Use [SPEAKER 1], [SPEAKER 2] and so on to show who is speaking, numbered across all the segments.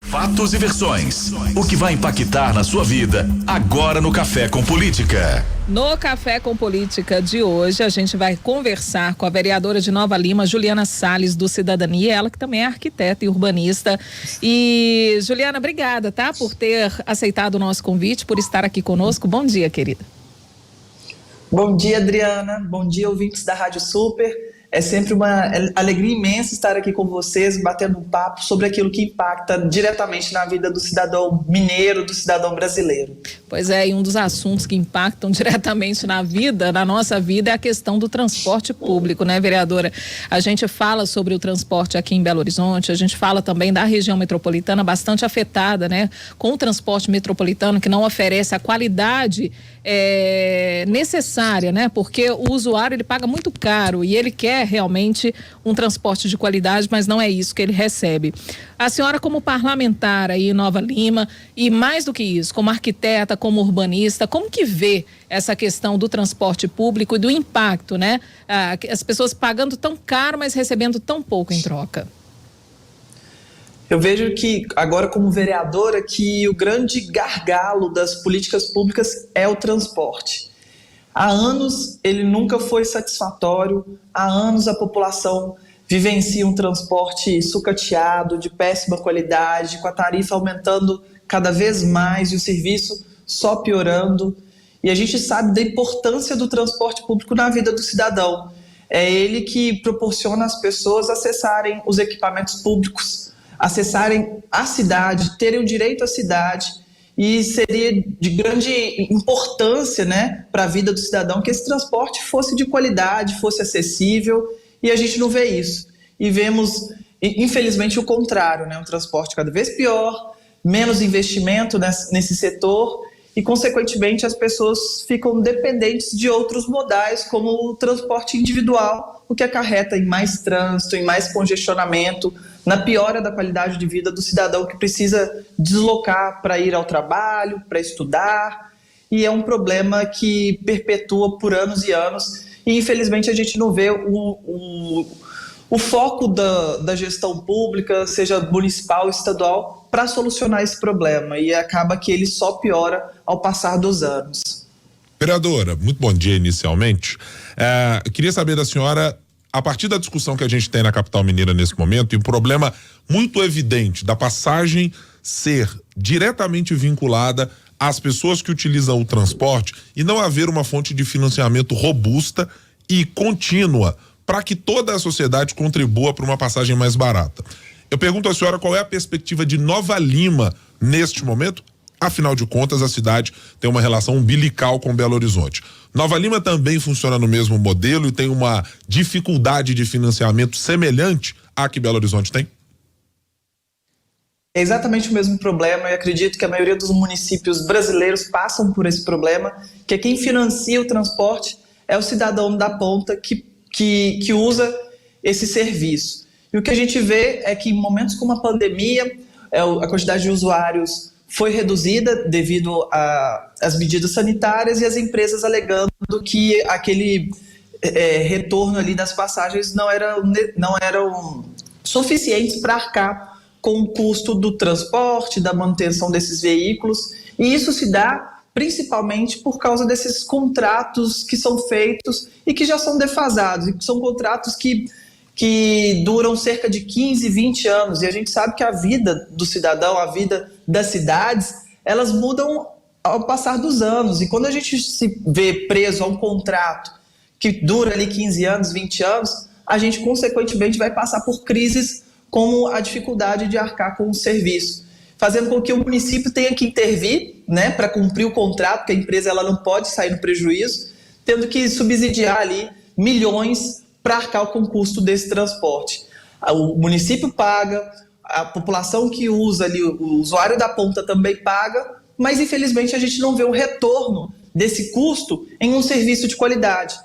[SPEAKER 1] Fatos e versões. O que vai impactar na sua vida agora no Café com Política.
[SPEAKER 2] No Café com Política de hoje, a gente vai conversar com a vereadora de Nova Lima, Juliana Salles, do Cidadania, ela que também é arquiteta e urbanista. E, Juliana, obrigada, tá? Por ter aceitado o nosso convite, por estar aqui conosco. Bom dia, querida.
[SPEAKER 3] Bom dia, Adriana. Bom dia, ouvintes da Rádio Super. É sempre uma alegria imensa estar aqui com vocês, batendo um papo sobre aquilo que impacta diretamente na vida do cidadão mineiro, do cidadão brasileiro.
[SPEAKER 2] Pois é, e um dos assuntos que impactam diretamente na nossa vida, é a questão do transporte público, né, vereadora? A gente fala sobre o transporte aqui em Belo Horizonte, a gente fala também da região metropolitana bastante afetada, né, com o transporte metropolitano que não oferece a qualidade necessária, né? Porque o usuário, ele paga muito caro e ele quer realmente um transporte de qualidade, mas não é isso que ele recebe. A senhora, como parlamentar aí em Nova Lima, e mais do que isso, como arquiteta, como urbanista, como que vê essa questão do transporte público e do impacto, né? As pessoas pagando tão caro, mas recebendo tão pouco em troca.
[SPEAKER 3] Eu vejo que, agora como vereadora, que o grande gargalo das políticas públicas é o transporte. Há anos ele nunca foi satisfatório, há anos a população vivencia um transporte sucateado, de péssima qualidade, com a tarifa aumentando cada vez mais e o serviço só piorando. E a gente sabe da importância do transporte público na vida do cidadão. É ele que proporciona às pessoas acessarem os equipamentos públicos, acessarem a cidade, terem o direito à cidade, e seria de grande importância, né, para a vida do cidadão que esse transporte fosse de qualidade, fosse acessível, e a gente não vê isso. E vemos, infelizmente, o contrário, né, um transporte cada vez pior, menos investimento nesse setor, e, consequentemente, as pessoas ficam dependentes de outros modais, como o transporte individual, o que acarreta em mais trânsito, em mais congestionamento, na piora da qualidade de vida do cidadão que precisa deslocar para ir ao trabalho, para estudar, e é um problema que perpetua por anos e anos, e infelizmente a gente não vê o foco da gestão pública, seja municipal ou estadual, para solucionar esse problema, e acaba que ele só piora ao passar dos anos.
[SPEAKER 4] Vereadora, muito bom dia inicialmente. Queria saber da senhora, a partir da discussão que a gente tem na capital mineira nesse momento, e um problema muito evidente da passagem ser diretamente vinculada às pessoas que utilizam o transporte e não haver uma fonte de financiamento robusta e contínua para que toda a sociedade contribua para uma passagem mais barata. Eu pergunto à senhora qual é a perspectiva de Nova Lima neste momento. Afinal de contas, a cidade tem uma relação umbilical com Belo Horizonte. Nova Lima também funciona no mesmo modelo e tem uma dificuldade de financiamento semelhante à que Belo Horizonte tem?
[SPEAKER 3] É exatamente o mesmo problema, e acredito que a maioria dos municípios brasileiros passam por esse problema, que é quem financia o transporte é o cidadão da ponta que usa esse serviço. E o que a gente vê é que em momentos como a pandemia, a quantidade de usuários foi reduzida devido às medidas sanitárias e as empresas alegando que aquele retorno ali das passagens não eram suficientes para arcar com o custo do transporte, da manutenção desses veículos, e isso se dá principalmente por causa desses contratos que são feitos e que já são defasados, e que são contratos que duram cerca de 15, 20 anos, e a gente sabe que a vida do cidadão, a vida das cidades, elas mudam ao passar dos anos, e quando a gente se vê preso a um contrato que dura ali 15 anos, 20 anos, a gente consequentemente vai passar por crises como a dificuldade de arcar com o serviço, fazendo com que o município tenha que intervir, né, para cumprir o contrato, porque a empresa ela não pode sair no prejuízo, tendo que subsidiar ali milhões para arcar com o custo desse transporte. O município paga, a população que usa ali, o usuário da ponta também paga, mas infelizmente a gente não vê o retorno desse custo em um serviço de qualidade.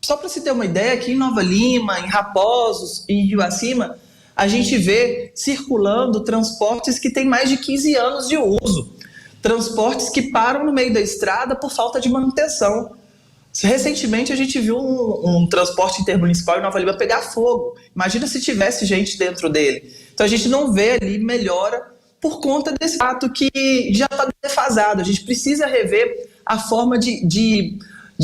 [SPEAKER 3] Só para se ter uma ideia, aqui em Nova Lima, em Raposos, em Rio Acima, a gente vê circulando transportes que têm mais de 15 anos de uso. Transportes que param no meio da estrada por falta de manutenção. Recentemente a gente viu um transporte intermunicipal em Nova Lima pegar fogo. Imagina se tivesse gente dentro dele. Então a gente não vê ali melhora por conta desse fato que já está defasado. A gente precisa rever a forma de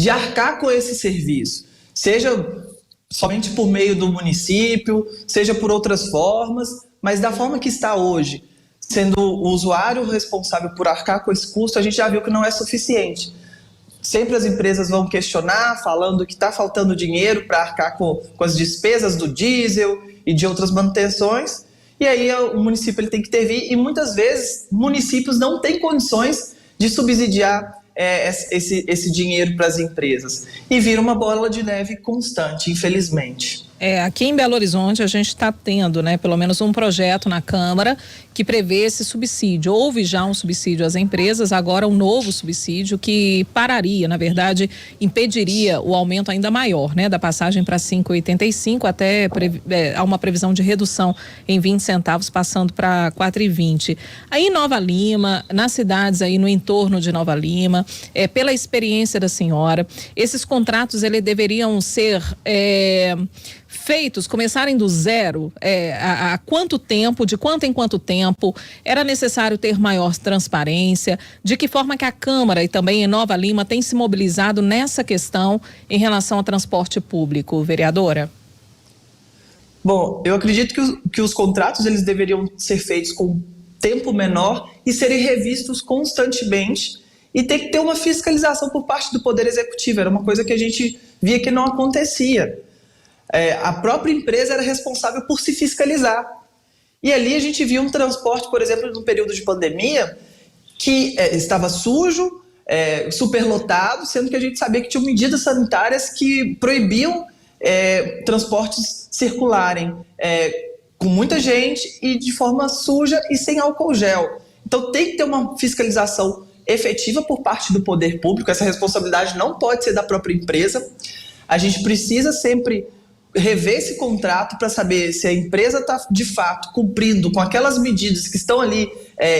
[SPEAKER 3] arcar com esse serviço, seja somente por meio do município, seja por outras formas, mas da forma que está hoje, sendo o usuário responsável por arcar com esse custo, a gente já viu que não é suficiente. Sempre as empresas vão questionar, falando que está faltando dinheiro para arcar com as despesas do diesel e de outras manutenções, e aí o município ele tem que intervir, e muitas vezes municípios não têm condições de subsidiar esse dinheiro para as empresas. E vira uma bola de neve constante, infelizmente.
[SPEAKER 2] Aqui em Belo Horizonte a gente está tendo, pelo menos um projeto na Câmara que prevê esse subsídio. Houve já um subsídio às empresas, agora um novo subsídio que pararia, na verdade, impediria o aumento ainda maior, da passagem para 5,85 até há uma previsão de redução em 20 centavos, passando para 4,20. Aí em Nova Lima, nas cidades aí no entorno de Nova Lima, pela experiência da senhora, esses contratos eles deveriam ser feitos, começarem do zero, há quanto tempo, de quanto em quanto tempo, era necessário ter maior transparência, de que forma que a Câmara e também em Nova Lima tem se mobilizado nessa questão em relação ao transporte público, vereadora?
[SPEAKER 3] Bom, eu acredito que os contratos eles deveriam ser feitos com tempo menor e serem revistos constantemente e ter que ter uma fiscalização por parte do Poder Executivo. Era uma coisa que a gente via que não acontecia. A própria empresa era responsável por se fiscalizar. E ali a gente viu um transporte, por exemplo, no período de pandemia, que estava sujo, superlotado, sendo que a gente sabia que tinha medidas sanitárias que proibiam transportes circularem com muita gente e de forma suja e sem álcool gel. Então tem que ter uma fiscalização efetiva por parte do poder público. Essa responsabilidade não pode ser da própria empresa. A gente precisa sempre rever esse contrato para saber se a empresa está de fato cumprindo com aquelas medidas que estão ali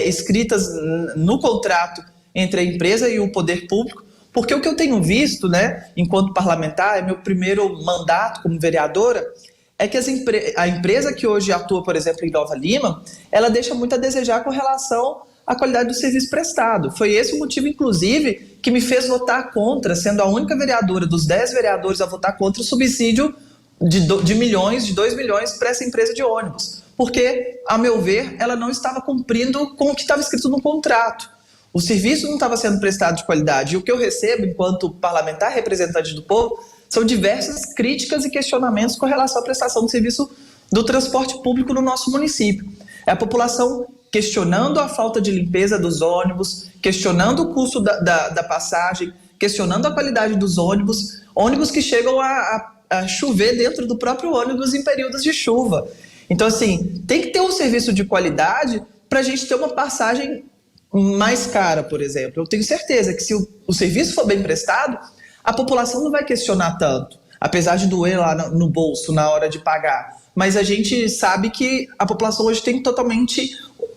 [SPEAKER 3] escritas no contrato entre a empresa e o poder público, porque o que eu tenho visto, enquanto parlamentar, é meu primeiro mandato como vereadora, é que a empresa que hoje atua, por exemplo, em Nova Lima, ela deixa muito a desejar com relação à qualidade do serviço prestado. Foi esse o motivo, inclusive, que me fez votar contra, sendo a única vereadora dos 10 vereadores a votar contra o subsídio de 2 milhões para essa empresa de ônibus, porque, a meu ver, ela não estava cumprindo com o que estava escrito no contrato. O serviço não estava sendo prestado de qualidade, e o que eu recebo enquanto parlamentar representante do povo são diversas críticas e questionamentos com relação à prestação do serviço do transporte público no nosso município. É a população questionando a falta de limpeza dos ônibus, questionando o custo da passagem, questionando a qualidade dos ônibus que chegam a chover dentro do próprio ônibus em períodos de chuva. Então, assim, tem que ter um serviço de qualidade para a gente ter uma passagem mais cara, por exemplo. Eu tenho certeza que se o serviço for bem prestado, a população não vai questionar tanto, apesar de doer lá no bolso na hora de pagar. Mas a gente sabe que a população hoje tem totalmente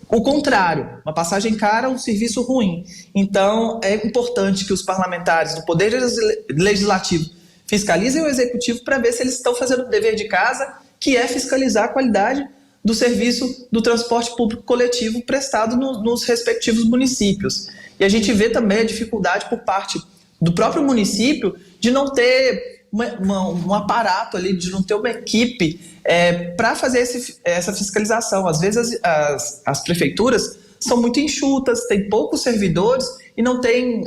[SPEAKER 3] o contrário, uma passagem cara, um serviço ruim. Então, é importante que os parlamentares do Poder Legislativo fiscalizem o Executivo para ver se eles estão fazendo o dever de casa, que é fiscalizar a qualidade do serviço do transporte público coletivo prestado nos respectivos municípios. E a gente vê também a dificuldade por parte do próprio município de não ter um aparato ali, de não ter uma equipe para fazer essa fiscalização. Às vezes as prefeituras são muito enxutas, tem poucos servidores e não tem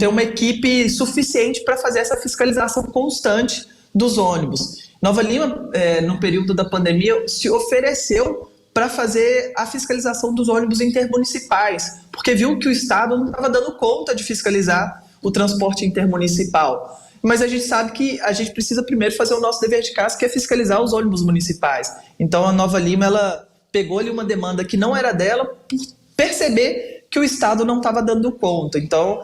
[SPEAKER 3] uma equipe suficiente para fazer essa fiscalização constante dos ônibus. Nova Lima, no período da pandemia, se ofereceu para fazer a fiscalização dos ônibus intermunicipais, porque viu que o Estado não estava dando conta de fiscalizar o transporte intermunicipal. Mas a gente sabe que a gente precisa primeiro fazer o nosso dever de casa, que é fiscalizar os ônibus municipais. Então a Nova Lima, ela pegou ali uma demanda que não era dela, por perceber que o Estado não estava dando conta. Então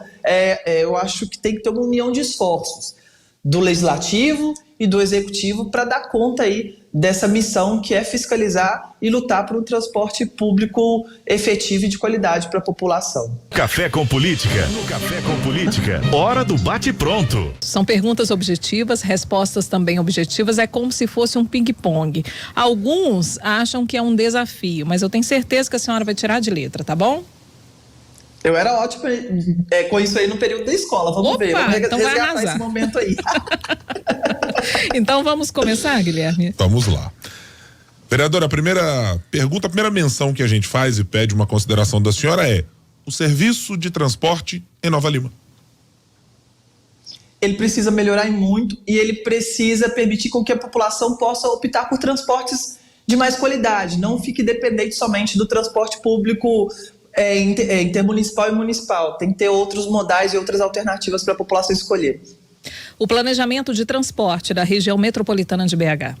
[SPEAKER 3] eu acho que tem que ter uma união de esforços do Legislativo e do Executivo para dar conta aí dessa missão que é fiscalizar e lutar por um transporte público efetivo e de qualidade para a população.
[SPEAKER 1] Café com Política. No Café com Política, hora do bate-pronto.
[SPEAKER 2] São perguntas objetivas, respostas também objetivas, é como se fosse um ping-pong. Alguns acham que é um desafio, mas eu tenho certeza que a senhora vai tirar de letra, tá bom?
[SPEAKER 3] Eu era ótimo com isso aí no período da escola, vamos ver, vamos
[SPEAKER 2] então
[SPEAKER 3] resgatar esse momento aí.
[SPEAKER 2] Então vamos começar, Guilherme?
[SPEAKER 4] Vamos lá. Vereadora, a primeira pergunta, a primeira menção que a gente faz e pede uma consideração da senhora é o serviço de transporte em Nova Lima.
[SPEAKER 3] Ele precisa melhorar muito e ele precisa permitir com que a população possa optar por transportes de mais qualidade, não fique dependente somente do transporte público intermunicipal e municipal. Tem que ter outros modais e outras alternativas para a população escolher.
[SPEAKER 2] O planejamento de transporte da região metropolitana de BH.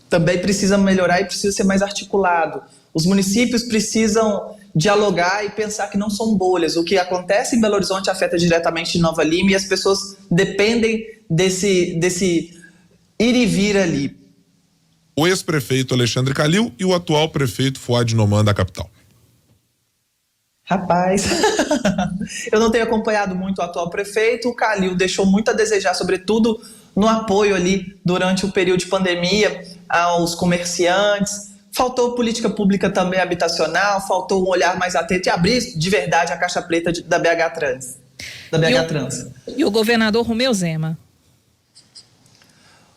[SPEAKER 3] Também precisa melhorar e precisa ser mais articulado. Os municípios precisam dialogar e pensar que não são bolhas. O que acontece em Belo Horizonte afeta diretamente em Nova Lima e as pessoas dependem desse ir e vir ali.
[SPEAKER 4] O ex-prefeito Alexandre Calil e o atual prefeito Fuad Noman da capital.
[SPEAKER 3] Rapaz, eu não tenho acompanhado muito o atual prefeito. O Calil deixou muito a desejar, sobretudo no apoio ali durante o período de pandemia aos comerciantes. Faltou política pública também habitacional, faltou um olhar mais atento e abrir de verdade a caixa preta da BH Trans.
[SPEAKER 2] E o governador Romeu Zema?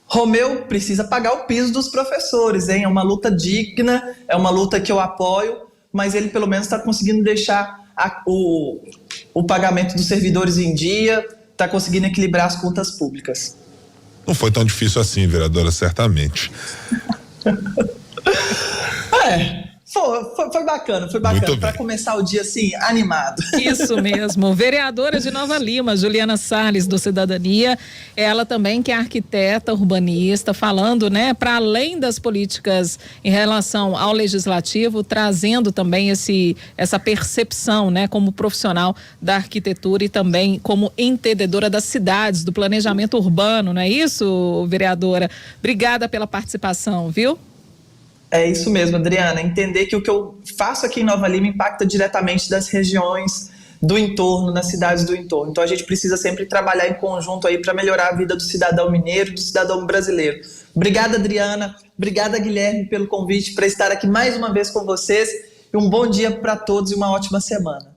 [SPEAKER 3] Romeu precisa pagar o piso dos professores, hein? É uma luta digna, é uma luta que eu apoio, mas ele pelo menos está conseguindo deixar o pagamento dos servidores em dia, está conseguindo equilibrar as contas públicas.
[SPEAKER 4] Não foi tão difícil assim, vereadora, certamente.
[SPEAKER 3] Foi bacana para começar o dia assim, animado.
[SPEAKER 2] Isso mesmo, vereadora de Nova Lima, Juliana Salles, do Cidadania, ela também que é arquiteta, urbanista, falando, né, para além das políticas em relação ao legislativo, trazendo também essa percepção, né, como profissional da arquitetura e também como entendedora das cidades, do planejamento urbano, não é isso, vereadora? Obrigada pela participação, viu?
[SPEAKER 3] É isso mesmo, Adriana, entender que o que eu faço aqui em Nova Lima impacta diretamente das regiões do entorno, nas cidades do entorno. Então a gente precisa sempre trabalhar em conjunto aí para melhorar a vida do cidadão mineiro, do cidadão brasileiro. Obrigada, Adriana, obrigada, Guilherme, pelo convite para estar aqui mais uma vez com vocês e um bom dia para todos e uma ótima semana.